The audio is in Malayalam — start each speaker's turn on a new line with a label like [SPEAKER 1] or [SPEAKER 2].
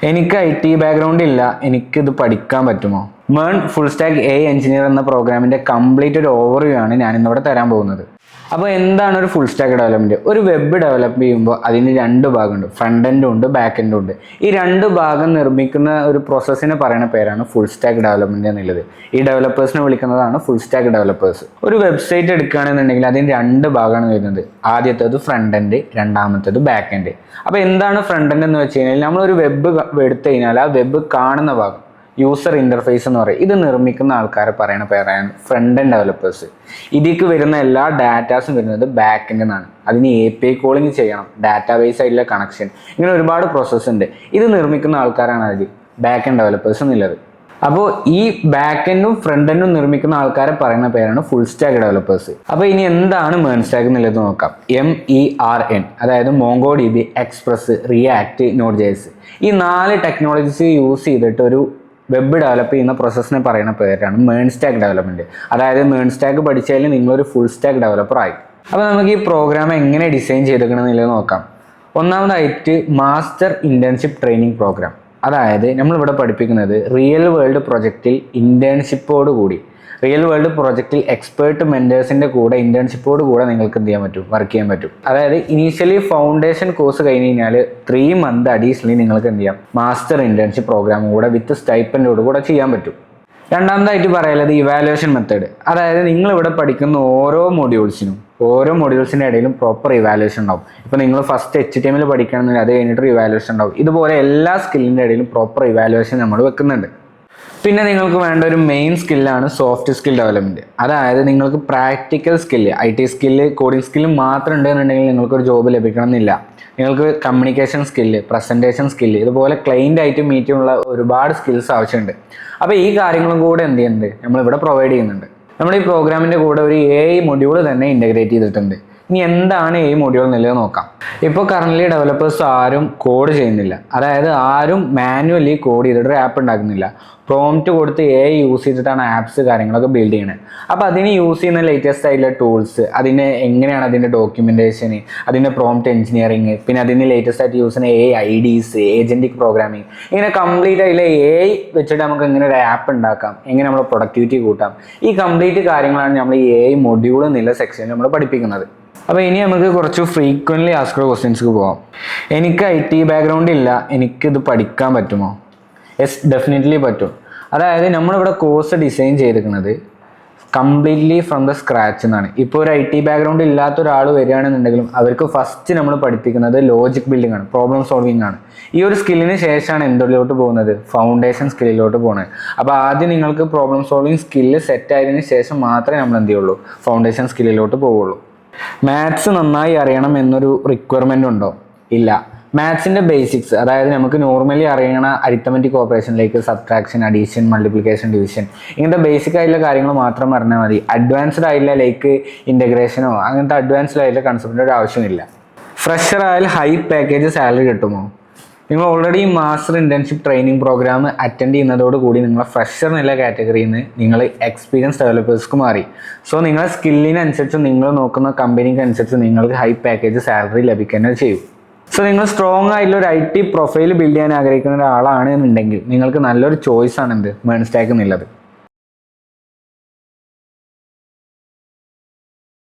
[SPEAKER 1] എനിക്ക് IT ബാക്ക്ഗ്രൗണ്ട് ഇല്ല, എനിക്കിത് പഠിക്കാൻ പറ്റുമോ? മേൺ ഫുൾ സ്റ്റാക്ക് AI എഞ്ചിനീയർ എന്ന പ്രോഗ്രാമിന്റെ കംപ്ലീറ്റ് ഒരു ഓവർവ്യൂ ആണ് ഞാൻ ഇന്നിവിടെ തരാൻ പോകുന്നത്. അപ്പോൾ എന്താണ് ഒരു ഫുൾ സ്റ്റാക്ക് ഡെവലപ്മെന്റ്? ഒരു വെബ് ഡെവലപ്പ് ചെയ്യുമ്പോൾ അതിന് രണ്ട് ഭാഗമുണ്ട്, ഫ്രണ്ട് എൻഡും ഉണ്ട്, ബാക്ക് എൻഡും ഉണ്ട്. ഈ രണ്ട് ഭാഗം നിർമ്മിക്കുന്ന ഒരു പ്രോസസ്സിനെ പറയുന്ന പേരാണ് ഫുൾ സ്റ്റാക്ക് ഡെവലപ്മെന്റ് എന്നുള്ളത്. ഈ ഡെവലപ്പേഴ്സിനെ വിളിക്കുന്നതാണ് ഫുൾ സ്റ്റാക്ക് ഡെവലപ്പേഴ്സ്. ഒരു വെബ്സൈറ്റ് എടുക്കുകയാണെന്നുണ്ടെങ്കിൽ അതിന് രണ്ട് ഭാഗമാണ് വരുന്നത്. ആദ്യത്തേത് ഫ്രണ്ട് എൻഡ്, രണ്ടാമത്തേത് ബാക്ക് എൻഡ്. അപ്പോൾ എന്താണ് ഫ്രണ്ട് എൻഡ് എന്ന് വെച്ച് കഴിഞ്ഞാൽ നമ്മൾ ഒരു വെബ് എടുത്തു കഴിഞ്ഞാൽ ആ വെബ് കാണുന്ന ഭാഗം, യൂസർ ഇന്റർഫേസ് എന്ന് പറയും, ഇത് നിർമ്മിക്കുന്ന ആൾക്കാരെ പറയുന്ന പേരാണ് ഫ്രണ്ട് എൻഡ് ഡെവലപ്പേഴ്സ്. ഇതിലേക്ക് വരുന്ന എല്ലാ ഡാറ്റാസും വരുന്നത് ബാക്ക് എൻഡിൽ നിന്നാണ്. അതിന് API കോളിംഗ് ചെയ്യണം, ഡാറ്റാബേസ് ആയിട്ടുള്ള കണക്ഷൻ, ഇങ്ങനെ ഒരുപാട് പ്രോസസ്സ് ഉണ്ട്. ഇത് നിർമ്മിക്കുന്ന ആൾക്കാരാണ് അതിൽ ബാക്ക് എൻഡ് ഡെവലപ്പേഴ്സ് എന്നുള്ളത്. അപ്പോൾ ഈ ബാക്ക് എൻഡും ഫ്രണ്ട് എൻഡും നിർമ്മിക്കുന്ന ആൾക്കാരെ പറയുന്ന പേരാണ് ഫുൾ സ്റ്റാക്ക് ഡെവലപ്പേഴ്സ്. അപ്പോൾ ഇനി എന്താണ് മേൺ സ്റ്റാക്ക് എന്നുള്ളത് നോക്കാം. MERN, അതായത് MongoDB, എക്സ്പ്രസ്, റിയാക്ട്, Node.js. ഈ 4 ടെക്നോളജീസ് യൂസ് ചെയ്തിട്ട് ഒരു വെബ് ഡെവലപ്പ് ചെയ്യുന്ന പ്രോസസ്സിനെ പറയുന്ന പേരാണ് മേൺ സ്റ്റാക്ക് ഡെവലപ്മെന്റ്. അതായത് മേൺ സ്റ്റാക്ക് പഠിച്ചാൽ നിങ്ങളൊരു ഫുൾ സ്റ്റാക്ക് ഡെവലപ്പർ ആയി. അപ്പോൾ നമുക്ക് ഈ പ്രോഗ്രാം എങ്ങനെ ഡിസൈൻ ചെയ്തെടുക്കണം എന്നുള്ളത് നോക്കാം. ഒന്നാമതായിട്ട് മാസ്റ്റർ ഇന്റേൺഷിപ്പ് ട്രെയിനിങ് പ്രോഗ്രാം. അതായത് നമ്മളിവിടെ പഠിപ്പിക്കുന്നത് റിയൽ വേൾഡ് പ്രൊജക്റ്റിൽ ഇന്റേൺഷിപ്പോട് കൂടി, റിയൽ വേൾഡ് പ്രൊജക്റ്റിൽ എക്സ്പേർട്ട് മെന്റേഴ്സിന്റെ കൂടെ ഇന്റേൺഷിപ്പോട് കൂടെ നിങ്ങൾക്ക് എന്ത് ചെയ്യാൻ പറ്റും, വർക്ക് ചെയ്യാൻ പറ്റും. അതായത് ഇനീഷ്യലി ഫൗണ്ടേഷൻ കോഴ്സ് കഴിഞ്ഞ് കഴിഞ്ഞാൽ 3 മന്ത് അഡീഷണലി നിങ്ങൾക്ക് എന്ത് ചെയ്യാം, മാസ്റ്റർ ഇന്റേൺഷിപ്പ് പ്രോഗ്രാം കൂടെ വിത്ത് സ്റ്റൈപ്പൻഡോട് കൂടെ ചെയ്യാൻ പറ്റും. രണ്ടാമതായിട്ട് പറയുന്നത് ഇവാലുവേഷൻ മെത്തേഡ്. അതായത് നിങ്ങൾ ഇവിടെ പഠിക്കുന്ന ഓരോ മൊഡ്യൂൾസിൻ്റെ ഇടയിലും പ്രോപ്പർ ഇവാലുവേഷൻ ഉണ്ടാവും. ഇപ്പോൾ നിങ്ങൾ ഫസ്റ്റ് HTML പഠിക്കണമെങ്കിൽ അത് കഴിഞ്ഞിട്ട് ഇവാലുവേഷൻ ഉണ്ടാവും. ഇതുപോലെ എല്ലാ സ്കില്ലിൻ്റെ ഇടയിലും പ്രോപ്പർ ഇവാലുവേഷൻ നമ്മൾ വെക്കുന്നുണ്ട്. പിന്നെ നിങ്ങൾക്ക് വേണ്ട ഒരു മെയിൻ സ്കില്ലാണ് സോഫ്റ്റ് സ്കിൽ ഡെവലപ്മെന്റ്. അതായത് നിങ്ങൾക്ക് practical skill, IT skill, coding skill മാത്രം ഉണ്ടെന്നുണ്ടെങ്കിൽ നിങ്ങൾക്കൊരു ജോബ് ലഭിക്കണം എന്നില്ല. നിങ്ങൾക്ക് കമ്മ്യൂണിക്കേഷൻ സ്കില്ല്, പ്രസൻറ്റേഷൻ സ്കില്ല്, ഇതുപോലെ ക്ലൈൻ്റ് ആയിട്ട് മീറ്റ് ചെയ്യാനുള്ള ഒരുപാട് സ്കിൽസ് ആവശ്യമുണ്ട്. അപ്പോൾ ഈ കാര്യങ്ങളും കൂടെ എന്ത് ചെയ്യുന്നുണ്ട്, നമ്മളിവിടെ പ്രൊവൈഡ് ചെയ്യുന്നുണ്ട്. നമ്മൾ ഈ പ്രോഗ്രാമിൻ്റെ കൂടെ ഒരു AI മൊഡ്യൂൾ തന്നെ ഇൻ്റഗ്രേറ്റ് ചെയ്തിട്ടുണ്ട്. ഇനി എന്താണ് AI മൊഡ്യൂൾ എന്നുള്ളത് നോക്കാം. ഇപ്പോൾ കറൻ്റ്ലി ഡെവലപ്പേഴ്സ് ആരും കോഡ് ചെയ്യുന്നില്ല. അതായത് ആരും മാനുവലി കോഡ് ചെയ്തിട്ട് ഒരു ആപ്പ് ഉണ്ടാക്കുന്നില്ല. പ്രോംപ്റ്റ് കൊടുത്ത് AI യൂസ് ചെയ്തിട്ടാണ് ആപ്സ് കാര്യങ്ങളൊക്കെ ബിൽഡ് ചെയ്യുന്നത്. അപ്പോൾ അതിന് യൂസ് ചെയ്യുന്ന ലേറ്റസ്റ്റ് ആയിട്ടുള്ള ടൂൾസ്, അതിന് എങ്ങനെയാണ് അതിൻ്റെ ഡോക്യുമെൻറ്റേഷൻ, അതിൻ്റെ പ്രോംപ്റ്റ് എഞ്ചിനീയറിങ്, പിന്നെ അതിന് ലേറ്റസ്റ്റ് ആയിട്ട് യൂസ് ചെയ്യുന്ന AI IDs, ഏജൻറ്റിക് പ്രോഗ്രാമിങ്, ഇങ്ങനെ കംപ്ലീറ്റ് ആയിട്ടുള്ള AI വെച്ചിട്ട് നമുക്ക് എങ്ങനെ ഒരു ആപ്പ് ഉണ്ടാക്കാം, എങ്ങനെ നമ്മൾ പ്രൊഡക്ടിവിറ്റി കൂട്ടാം, ഈ കംപ്ലീറ്റ് കാര്യങ്ങളാണ് നമ്മൾ ഈ AI മൊഡ്യൂൾ എന്നുള്ള സെക്ഷനിൽ നമ്മൾ പഠിപ്പിക്കുന്നത്. അപ്പോൾ ഇനി നമുക്ക് കുറച്ച് ഫ്രീക്വൻ്റ്ലി ആസ്ക്ഡ് ക്വസ്റ്റ്യൻസ്ക്ക് പോകാം. എനിക്ക് IT ബാക്ക്ഗ്രൗണ്ട് ഇല്ല, എനിക്കിത് പഠിക്കാൻ പറ്റുമോ? യെസ്, ഡെഫിനറ്റ്ലി പറ്റും. അതായത് നമ്മളിവിടെ കോഴ്സ് ഡിസൈൻ ചെയ്തിരിക്കുന്നത് കംപ്ലീറ്റ്ലി ഫ്രം ദ സ്ക്രാച്ച് എന്നാണ്. ഇപ്പോൾ ഒരു IT ബാക്ക്ഗ്രൗണ്ട് ഇല്ലാത്ത ഒരാൾ വരികയാണെന്നുണ്ടെങ്കിലും അവർക്ക് ഫസ്റ്റ് നമ്മൾ പഠിപ്പിക്കുന്നത് ലോജിക് ബിൽഡിംഗ് ആണ്, പ്രോബ്ലം സോൾവിംഗ് ആണ്. ഈ ഒരു സ്കില്ലിന് ശേഷമാണ് എന്തിലോട്ട് പോകുന്നത്, ഫൗണ്ടേഷൻ സ്കില്ലിലോട്ട് പോകുന്നത്. അപ്പോൾ ആദ്യം നിങ്ങൾക്ക് പ്രോബ്ലം സോൾവിംഗ് സ്കില്ല് സെറ്റ് ആയതിനു ശേഷം മാത്രമേ നമ്മൾ എന്ത് ചെയ്യുള്ളൂ, ഫൗണ്ടേഷൻ സ്കില്ലിലോട്ട് പോവുള്ളൂ. മാത്സ് നന്നായി അറിയണം എന്നൊരു റിക്വയർമെൻ്റ് ഉണ്ടോ? ഇല്ല. മാത്സിൻ്റെ ബേസിക്സ്, അതായത് നമുക്ക് നോർമലി അറിയണ അരിത്തമെറ്റിക് ഓപ്പറേഷനിലേക്ക് സബ്ട്രാക്ഷൻ, അഡീഷൻ, മൾട്ടിപ്ലിക്കേഷൻ, ഡിവിഷൻ, ഇങ്ങനത്തെ ബേസിക് ആയിട്ടുള്ള കാര്യങ്ങൾ മാത്രം പറഞ്ഞാൽ മതി. അഡ്വാൻസ്ഡ് ആയിട്ടുള്ള ലൈക്ക് ഇൻ്റഗ്രേഷനോ അങ്ങനത്തെ അഡ്വാൻസ്ഡ് ആയിട്ടുള്ള കൺസെപ്റ്റിൻ്റെ ഒരു ആവശ്യമില്ല. ഫ്രഷർ ആയാൽ ഹൈ പാക്കേജ് സാലറി കിട്ടുമോ? നിങ്ങൾ already master internship training program attend ചെയ്യുന്നതോടുകൂടി നിങ്ങളെ ഫ്രഷർ എന്നുള്ള കാറ്റഗറിയിൽ നിന്ന് നിങ്ങൾ എക്സ്പീരിയൻസ് ഡെവലപ്പേഴ്സ്ക്ക് മാറി. സോ നിങ്ങളുടെ സ്കില്ലിനനുസരിച്ച്, നിങ്ങൾ നോക്കുന്ന കമ്പനിക്ക് അനുസരിച്ച് നിങ്ങൾക്ക് ഹൈ പാക്കേജ് സാലറി ലഭിക്കുന്നത് ചെയ്യും. സോ നിങ്ങൾ സ്ട്രോങ് ആയിട്ടുള്ള ഒരു IT പ്രൊഫൈൽ ബിൽഡ് ചെയ്യാൻ ആഗ്രഹിക്കുന്ന ഒരാളാണെന്നുണ്ടെങ്കിൽ നിങ്ങൾക്ക് നല്ലൊരു ചോയ്സ് ആണ് എന്ത്, മേൺ സ്റ്റാക്ക് എന്നുള്ളത്.